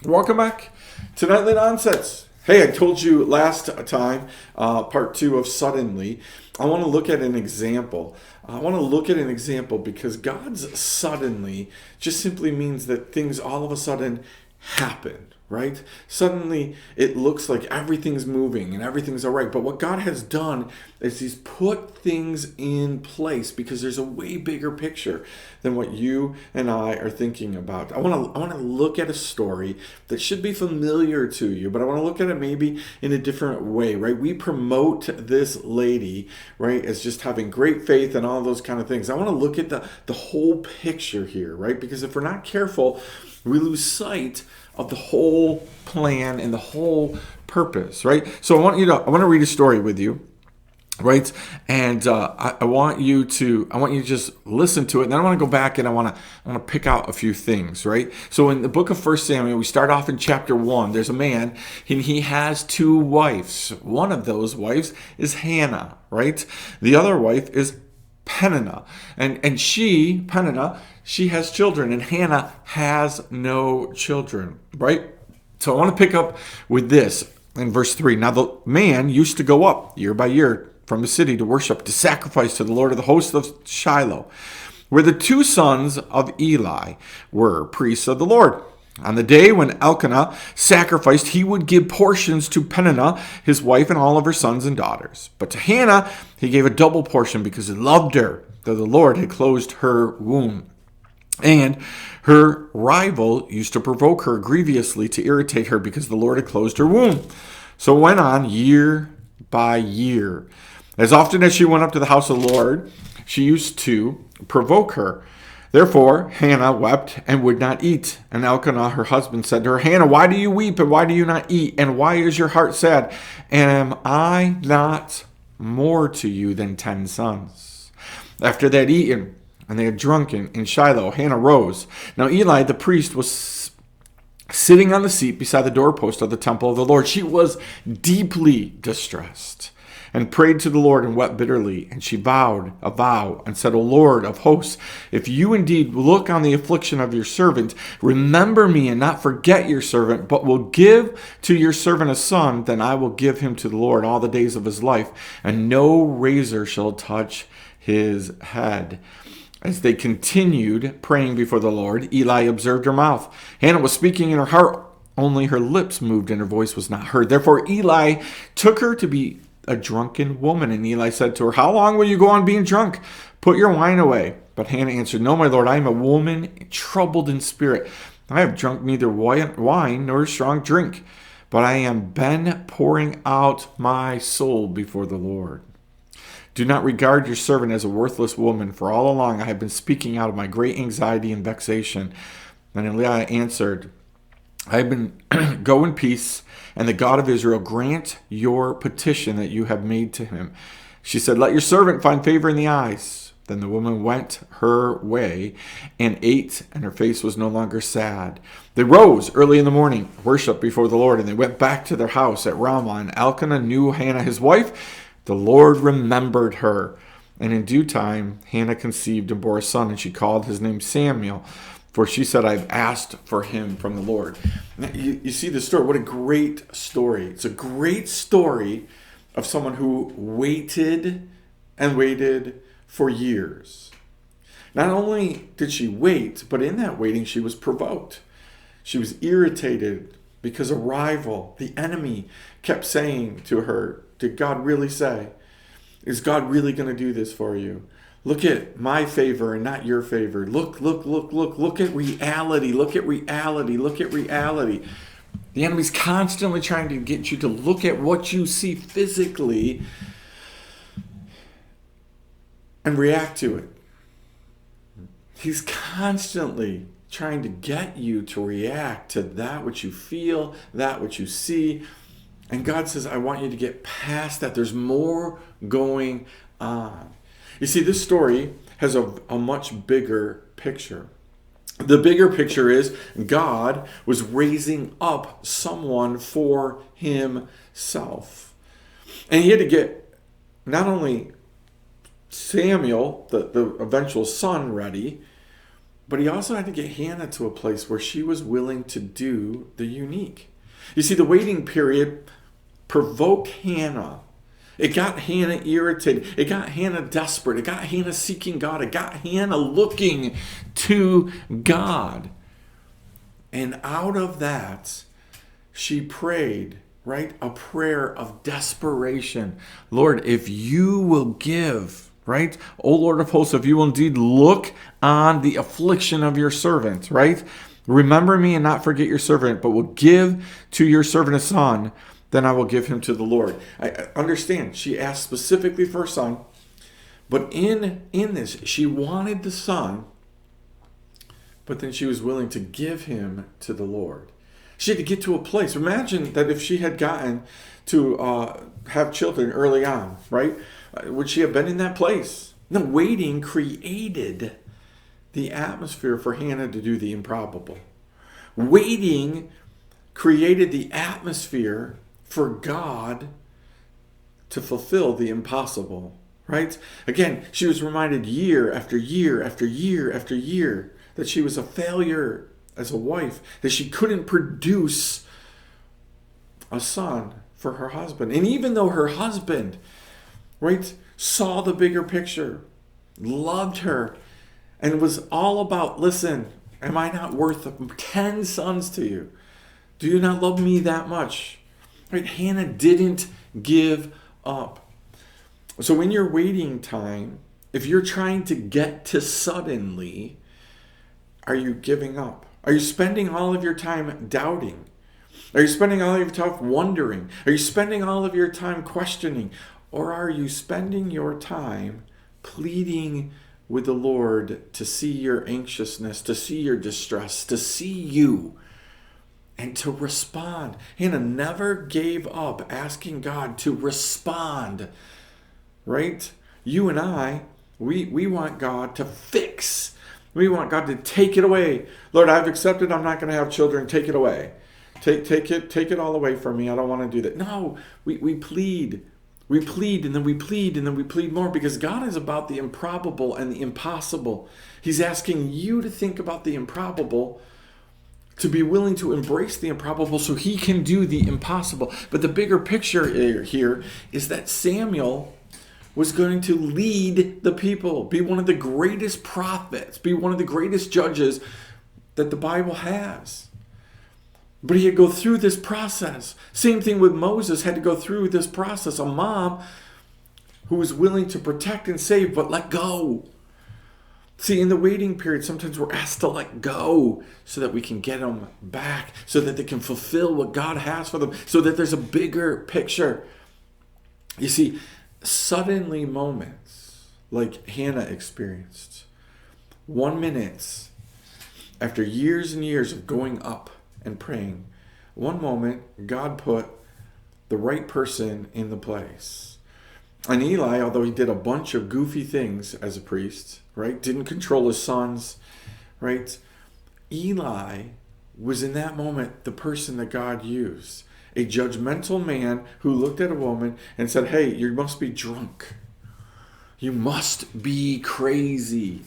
Welcome back to Nightly Nonsense. Hey, I told you last time, part two of Suddenly. I want to look at an example. I want to look at an example because God's suddenly just simply means that things all of a sudden happen, right? Suddenly it looks like everything's moving and everything's all right. But what God has done is He's put things in place because there's a way bigger picture than what you and I are thinking about. I want to look at a story that should be familiar to you, but I want to look at it maybe in a different way, right? We promote this lady, right, as just having great faith and all those kind of things. I want to look at the whole picture here, right? Because if we're not careful, we lose sight of the whole plan and the whole purpose, right? So I want to read a story with you, right? And I want you to just listen to it. And then I want to go back and I want to pick out a few things, right? So in the book of 1 Samuel, we start off in chapter 1. There's a man and he has two wives. One of those wives is Hannah, right? The other wife is Peninnah. And Peninnah, she has children, and Hannah has no children, right? So I want to pick up with this in verse 3. Now the man used to go up year by year from the city to worship, to sacrifice to the Lord of the hosts of Shiloh, where the two sons of Eli were priests of the Lord. On the day when Elkanah sacrificed, he would give portions to Peninnah, his wife, and all of her sons and daughters. But to Hannah, he gave a double portion because he loved her, though the Lord had closed her womb. And her rival used to provoke her grievously to irritate her because the Lord had closed her womb. So it went on year by year. As often as she went up to the house of the Lord, she used to provoke her. Therefore, Hannah wept and would not eat. And Elkanah, her husband, said to her, Hannah, why do you weep and why do you not eat? And why is your heart sad? Am I not more to you than 10 sons? After they had eaten and they had drunken in Shiloh, Hannah rose. Now Eli, the priest, was sitting on the seat beside the doorpost of the temple of the Lord. She was deeply distressed and prayed to the Lord and wept bitterly. And she vowed a vow and said, O Lord of hosts, if you indeed look on the affliction of your servant, remember me and not forget your servant, but will give to your servant a son, then I will give him to the Lord all the days of his life, and no razor shall touch his head. As they continued praying before the Lord, Eli observed her mouth. Hannah was speaking in her heart, only her lips moved and her voice was not heard. Therefore Eli took her to be a drunken woman. And Eli said to her, How long will you go on being drunk? Put your wine away. But Hannah answered, No, my Lord, I am a woman troubled in spirit. I have drunk neither wine nor strong drink, but I am been pouring out my soul before the Lord. Do not regard your servant as a worthless woman, for all along I have been speaking out of my great anxiety and vexation. And Eli answered, I have been go in peace, and the God of Israel grant your petition that you have made to him. She said, Let your servant find favor in the eyes. Then the woman went her way and ate, and her face was no longer sad. They rose early in the morning, worshipped before the Lord, and they went back to their house at Ramah. And Elkanah knew Hannah his wife. The Lord remembered her. And in due time, Hannah conceived and bore a son, and she called his name Samuel. For she said, I've asked for him from the Lord. Now, you see the story. What a great story. It's a great story of someone who waited and waited for years. Not only did she wait, but in that waiting, she was provoked. She was irritated because a rival, the enemy, kept saying to her, Did God really say? Is God really going to do this for you? Look at my favor and not your favor. Look at reality. Look at reality. Look at reality. The enemy's constantly trying to get you to look at what you see physically and react to it. He's constantly trying to get you to react to that which you feel, that which you see. And God says, I want you to get past that. There's more going on. You see, this story has a much bigger picture. The bigger picture is God was raising up someone for himself. And he had to get not only Samuel, the eventual son, ready, But he also had to get Hannah to a place where she was willing to do the unique. You see, the waiting period provoked Hannah. It got Hannah irritated. It got Hannah desperate. It got Hannah seeking God. It got Hannah looking to God. And out of that, she prayed, right? A prayer of desperation. Lord, if you will give, right? O Lord of hosts, if you will indeed look on the affliction of your servant, right? Remember me and not forget your servant, but will give to your servant a son, then I will give him to the Lord. I understand, she asked specifically for a son, but in this, she wanted the son, but then she was willing to give him to the Lord. She had to get to a place. Imagine that if she had gotten to have children early on, right? Would she have been in that place? No, waiting created the atmosphere for Hannah to do the improbable. Waiting created the atmosphere for God to fulfill the impossible, right? Again, she was reminded year after year after year after year that she was a failure as a wife, that she couldn't produce a son for her husband. And even though her husband, right, saw the bigger picture, loved her, and was all about, listen, am I not worth 10 sons to you? Do you not love me that much? Right? Hannah didn't give up. So in your waiting time, if you're trying to get to suddenly, are you giving up? Are you spending all of your time doubting? Are you spending all of your time wondering? Are you spending all of your time questioning? Or are you spending your time pleading with the Lord to see your anxiousness, to see your distress, to see you, and to respond? Hannah never gave up asking God to respond, right? You and I, we want God to fix. We want God to take it away. Lord, I've accepted I'm not going to have children. Take it away. Take it all away from me. I don't want to do that. No, we plead. We plead and then we plead and then we plead more, because God is about the improbable and the impossible. He's asking you to think about the improbable, to be willing to embrace the improbable so he can do the impossible. But the bigger picture here is that Samuel was going to lead the people, be one of the greatest prophets, be one of the greatest judges that the Bible has. But he had to go through this process. Same thing with Moses, had to go through this process. A mom who was willing to protect and save, but let go. See, in the waiting period, sometimes we're asked to let go so that we can get them back, so that they can fulfill what God has for them, so that there's a bigger picture. You see, suddenly moments like Hannah experienced, 1 minute after years and years of going up and praying, one moment God put the right person in the place. And Eli, although he did a bunch of goofy things as a priest, right, didn't control his sons, right, Eli was in that moment the person that God used. A judgmental man who looked at a woman and said, hey, you must be drunk. You must be crazy.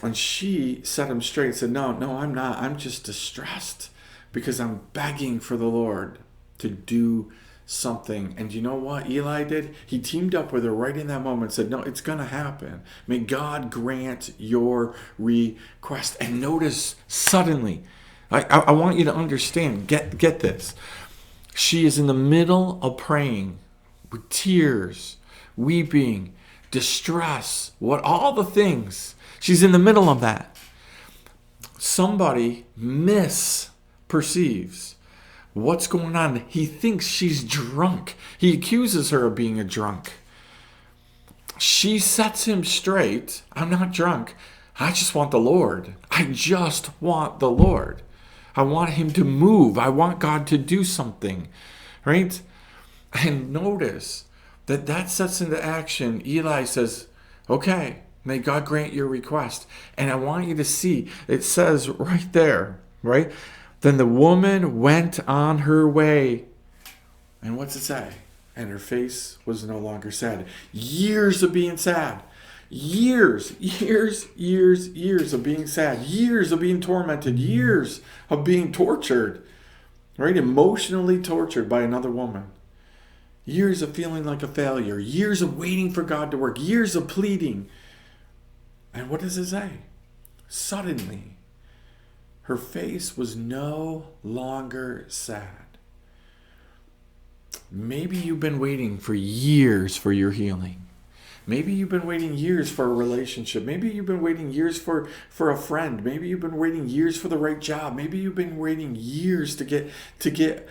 And she set him straight and said, no, I'm not. I'm just distressed because I'm begging for the Lord to do something. And you know what Eli did? He teamed up with her right in that moment and said, no, it's going to happen. May God grant your request. And notice suddenly, I want you to understand, get this. She is in the middle of praying with tears, weeping, distress, all the things. She's in the middle of that. Somebody misperceives what's going on. He thinks she's drunk. He accuses her of being a drunk. She sets him straight. I'm not drunk. I just want the Lord. I just want the Lord. I want him to move. I want God to do something, right? And notice that sets into action. Eli says, okay, may God grant your request. And I want you to see, it says right there, right? Then the woman went on her way. And what's it say? And her face was no longer sad. Years of being sad. years of being sad, years of being tormented, years of being tortured, right? Emotionally tortured by another woman. Years of feeling like a failure, years of waiting for God to work, years of pleading. And what does it say? Suddenly, her face was no longer sad. Maybe you've been waiting for years for your healing. Maybe you've been waiting years for a relationship. Maybe you've been waiting years for a friend. Maybe you've been waiting years for the right job. Maybe you've been waiting years to get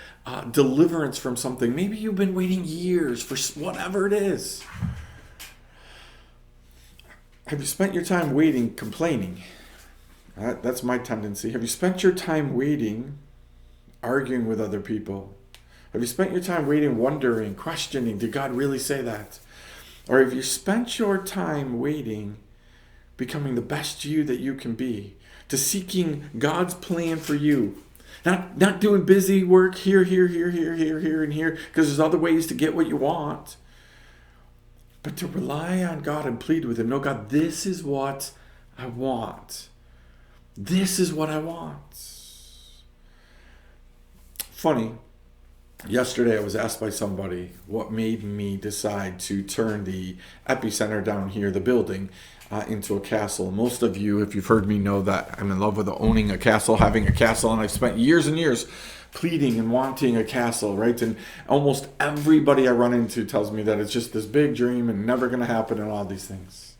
deliverance from something. Maybe you've been waiting years for whatever it is. Have you spent your time waiting, complaining? That's my tendency. Have you spent your time waiting, arguing with other people? Have you spent your time waiting, wondering, questioning, did God really say that? Or have you spent your time waiting, becoming the best you that you can be, to seeking God's plan for you? Not doing busy work here, and here, because there's other ways to get what you want. But to rely on God and plead with Him. No, God, this is what I want. This is what I want. Funny. Yesterday I was asked by somebody what made me decide to turn the epicenter down here, the building, into a castle. Most of you, if you've heard me, know that I'm in love with owning a castle, having a castle, and I've spent years and years pleading and wanting a castle, right? And almost everybody I run into tells me that it's just this big dream and never going to happen and all these things.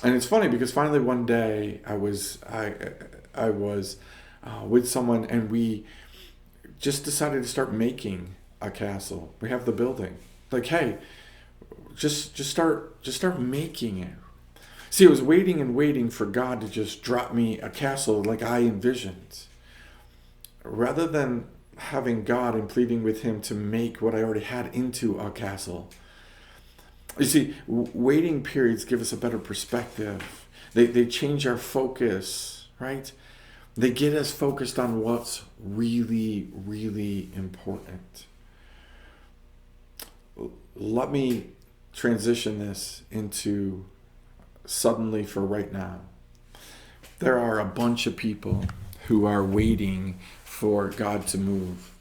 And it's funny because finally one day I was with someone and we just decided to start making a castle. We have the building. Like, hey, just start making it. See, I was waiting for God to just drop me a castle like I envisioned. Rather than having God and pleading with Him to make what I already had into a castle. You see, waiting periods give us a better perspective. They change our focus, right? They get us focused on what's really, really important. Let me transition this into suddenly for right now. There are a bunch of people who are waiting for God to move.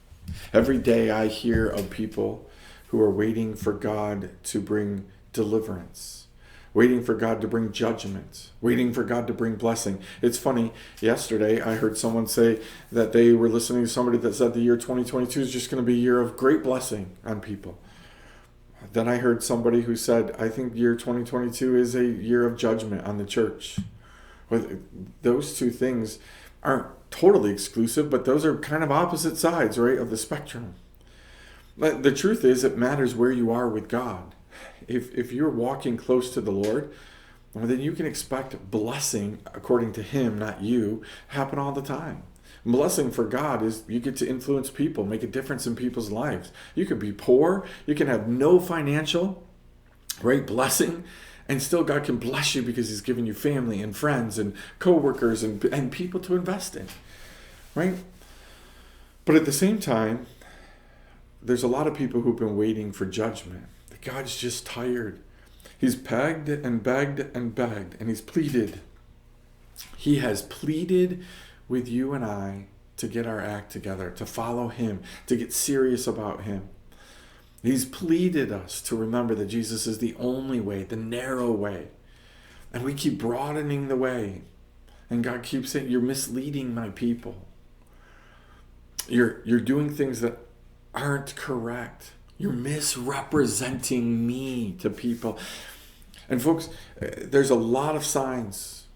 Every day I hear of people who are waiting for God to bring deliverance, waiting for God to bring judgment, waiting for God to bring blessing. It's funny, yesterday I heard someone say that they were listening to somebody that said the year 2022 is just going to be a year of great blessing on people. Then I heard somebody who said, I think year 2022 is a year of judgment on the church. Those two things aren't totally exclusive, but those are kind of opposite sides, right, of the spectrum. But the truth is, it matters where you are with God. If you're walking close to the Lord, well, then you can expect blessing according to Him, not you, happen all the time. Blessing for God is you get to influence people, make a difference in people's lives. You could be poor, you can have no financial, right, blessing, and still God can bless you because He's given you family and friends and co-workers and people to invest in, right? But at the same time, there's a lot of people who've been waiting for judgment. God's just tired. He's begged and begged and begged, and He's pleaded. He has pleaded with you and I to get our act together, to follow Him, to get serious about Him. He's pleaded us to remember that Jesus is the only way, the narrow way. And we keep broadening the way. And God keeps saying, you're misleading my people. You're doing things that aren't correct. You're misrepresenting me to people. And folks, there's a lot of signs.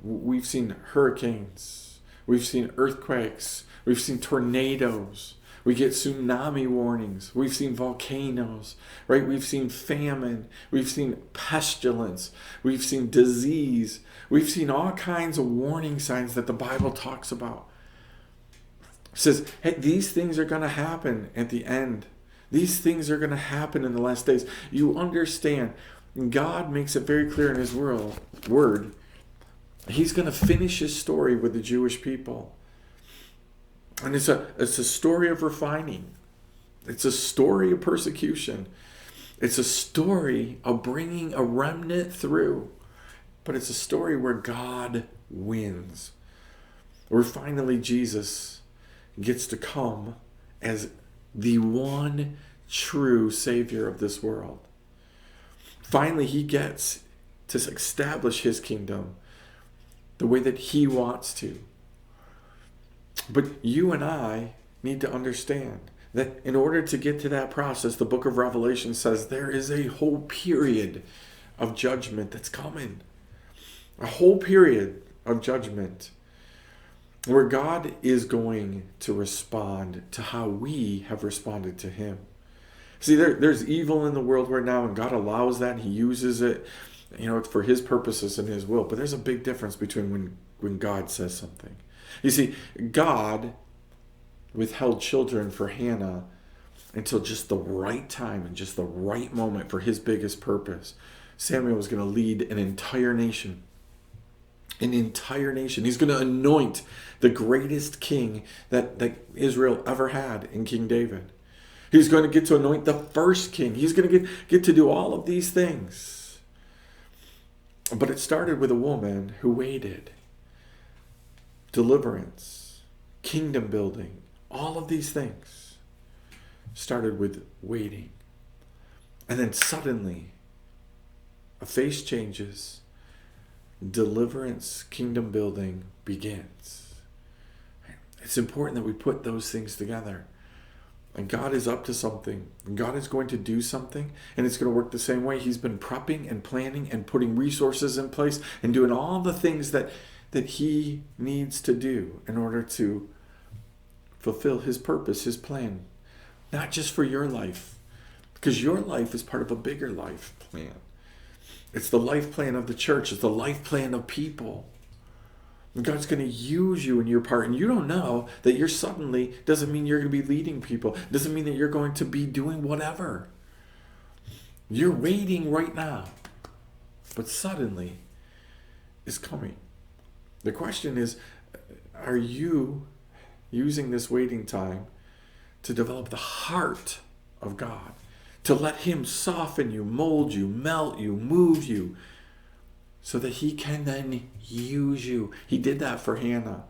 We've seen hurricanes. We've seen earthquakes. We've seen tornadoes. We get tsunami warnings. We've seen volcanoes, right? We've seen famine. We've seen pestilence. We've seen disease. We've seen all kinds of warning signs that the Bible talks about. It says, hey, these things are going to happen at the end. These things are going to happen in the last days. You understand, God makes it very clear in His word. He's going to finish His story with the Jewish people. And it's a story of refining. It's a story of persecution. It's a story of bringing a remnant through, but it's a story where God wins. Where finally Jesus gets to come as the one true Savior of this world. Finally, he gets to establish his kingdom the way that he wants to. But you and I need to understand that in order to get to that process, the book of Revelation says there is a whole period of judgment that's coming. A whole period of judgment where God is going to respond to how we have responded to him. See, there's evil in the world right now, and God allows that. He uses it, for his purposes and his will. But there's a big difference between when God says something. You see, God withheld children for Hannah until just the right time and just the right moment for his biggest purpose. Samuel was going to lead an entire nation. An entire nation. He's going to anoint the greatest king that Israel ever had in King David. He's going to get to anoint the first king. He's going to get to do all of these things. But it started with a woman who waited. Deliverance, kingdom building, all of these things started with waiting. And then suddenly, a face changes. Deliverance, kingdom building begins. It's important that we put those things together. And God is up to something. And God is going to do something. And it's going to work the same way. He's been prepping and planning and putting resources in place and doing all the things that he needs to do in order to fulfill his purpose, his plan. Not just for your life. Because your life is part of a bigger life plan. It's the life plan of the church. It's the life plan of people. And God's going to use you in your part. And you don't know that you're suddenly, doesn't mean you're going to be leading people. Doesn't mean that you're going to be doing whatever. You're waiting right now. But suddenly is coming. The question is, are you using this waiting time to develop the heart of God? To let him soften you, mold you, melt you, move you, so that he can then use you. He did that for Hannah.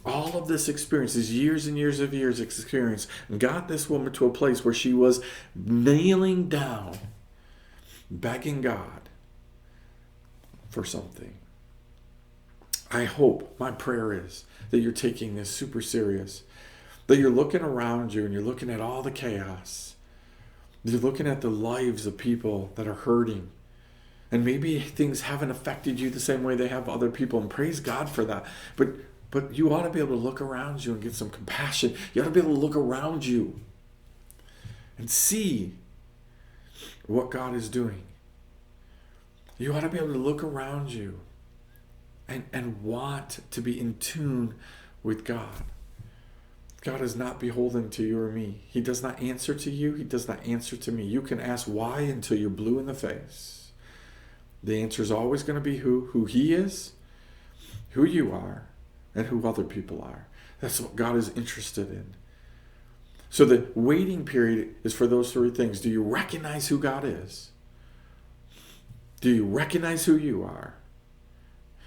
All of this experience, this years and years of experience, got this woman to a place where she was kneeling down, begging God for something. I hope, my prayer is, that you're taking this super serious. That you're looking around you and you're looking at all the chaos. You're looking at the lives of people that are hurting. And maybe things haven't affected you the same way they have other people. And praise God for that. But you ought to be able to look around you and get some compassion. You ought to be able to look around you and see what God is doing. You ought to be able to look around you and want to be in tune with God. God is not beholden to you or me. He does not answer to you. He does not answer to me. You can ask why until you're blue in the face. The answer is always going to be who he is, who you are, and who other people are. That's what God is interested in. So the waiting period is for those three things. Do you recognize who God is? Do you recognize who you are?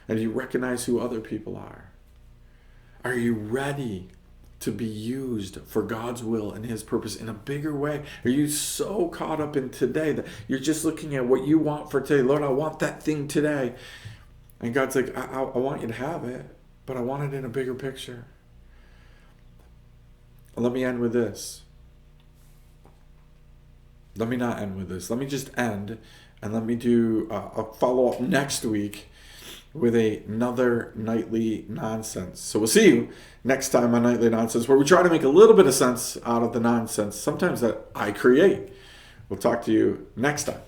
And do you recognize who other people are? Are you ready to be used for God's will and his purpose in a bigger way? Are you so caught up in today that you're just looking at what you want for today? Lord, I want that thing today. And God's like, I want you to have it, but I want it in a bigger picture. Let me end with this. Let me not end with this. Let me just end, and let me do a follow-up next week with another Nightly Nonsense. So we'll see you next time on Nightly Nonsense, where we try to make a little bit of sense out of the nonsense, sometimes that I create. We'll talk to you next time.